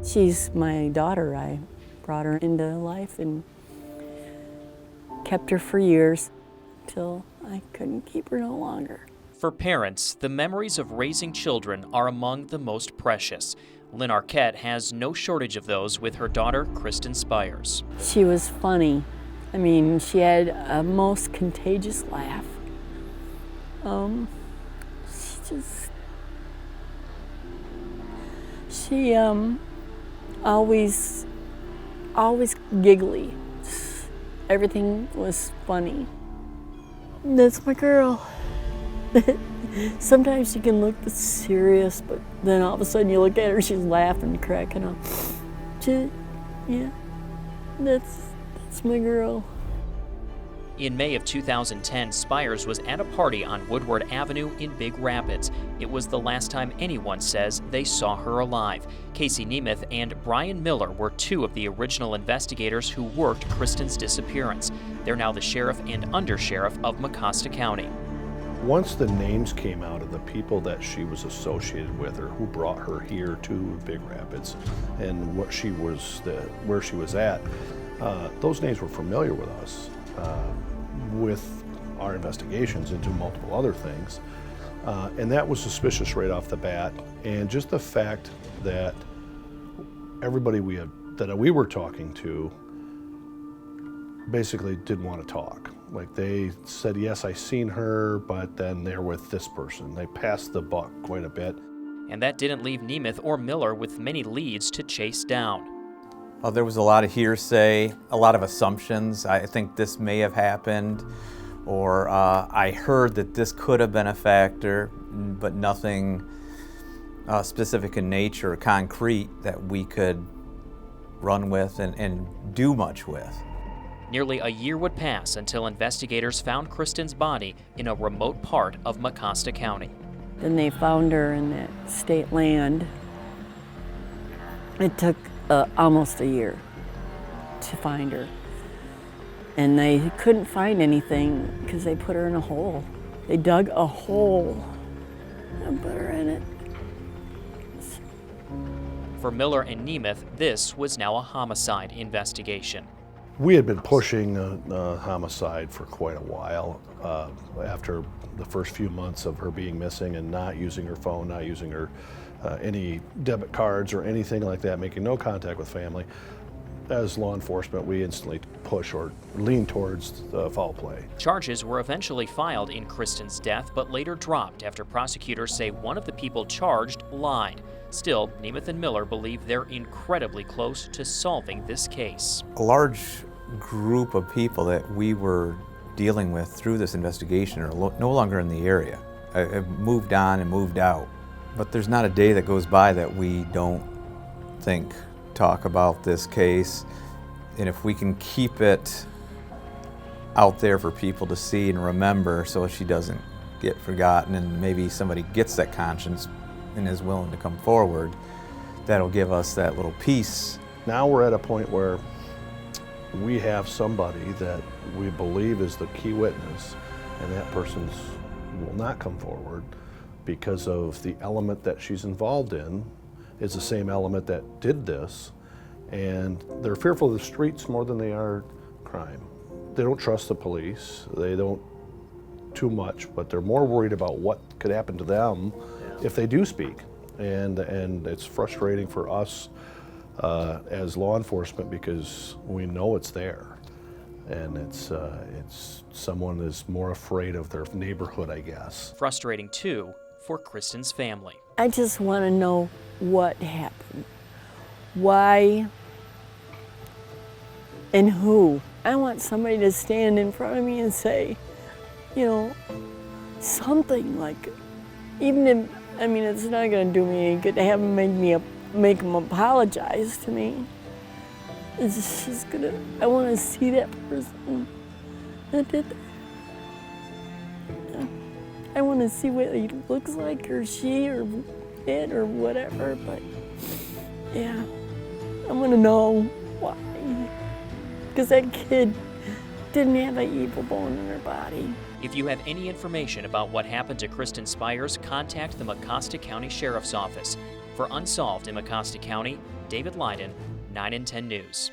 She's my daughter. I brought her into life and kept her for years till I couldn't keep her no longer. For parents, the memories of raising children are among the most precious. Lynn Arquette has no shortage of those with her daughter, Kristin Spires. She was funny. I mean, she had a most contagious laugh. She always giggly. Everything was funny. That's my girl. Sometimes she can look serious, but then all of a sudden you look at her, she's laughing, cracking up. Yeah, that's my girl. In May of 2010, Spires was at a party on Woodward Avenue in Big Rapids. It was the last time anyone says they saw her alive. Casey Nemeth and Brian Miller were two of the original investigators who worked Kristin's disappearance. They're now the sheriff and undersheriff of Mecosta County. Once the names came out of the people that she was associated with or who brought her here to Big Rapids and where she was at, those names were familiar with us. With our investigations into multiple other things. And that was suspicious right off the bat. And just the fact that everybody that we were talking to basically didn't want to talk. Like they said, yes, I seen her, but then they're with this person. They passed the buck quite a bit. And that didn't leave Nemeth or Miller with many leads to chase down. There was a lot of hearsay, a lot of assumptions. I think this may have happened, or I heard that this could have been a factor, but nothing specific in nature or concrete that we could run with and do much with. Nearly a year would pass until investigators found Kristin's body in a remote part of Mecosta County. Then they found her in that state land. It took almost a year to find her. And they couldn't find anything because they put her in a hole. They dug a hole and put her in it. For Miller and Nemeth, this was now a homicide investigation. We had been pushing homicide for quite a while after the first few months of her being missing and not using her phone, not using her any debit cards or anything like that, making no contact with family. As law enforcement, we instantly push or lean towards foul play. Charges were eventually filed in Kristin's death, but later dropped after prosecutors say one of the people charged lied. Still, Nemeth and Miller believe they're incredibly close to solving this case. A large group of people that we were dealing with through this investigation are no longer in the area. Have moved on and moved out. But there's not a day that goes by that we don't talk about this case. And if we can keep it out there for people to see and remember so she doesn't get forgotten and maybe somebody gets that conscience and is willing to come forward, that'll give us that little piece. Now we're at a point where we have somebody that we believe is the key witness, and that person will not come forward because of the element that she's involved in is the same element that did this, and they're fearful of the streets more than they are crime. They don't trust the police, they don't too much, but they're more worried about what could happen to them if they do speak. And it's frustrating for us as law enforcement because we know it's there. And it's someone is more afraid of their neighborhood, I guess. Frustrating too for Kristin's family. I just want to know what happened, why, and who. I want somebody to stand in front of me and say, you know, something like, even if, I mean, it's not going to do me any good to have them make them apologize to me. It's just gonna, I want to see that person that did that. I want to see what he looks like, or she, or it, or whatever, but yeah, I want to know why. Because that kid didn't have an evil bone in her body. If you have any information about what happened to Kristin Spires, contact the Mecosta County Sheriff's Office. For Unsolved in Mecosta County, David Leiden, 9 and 10 News.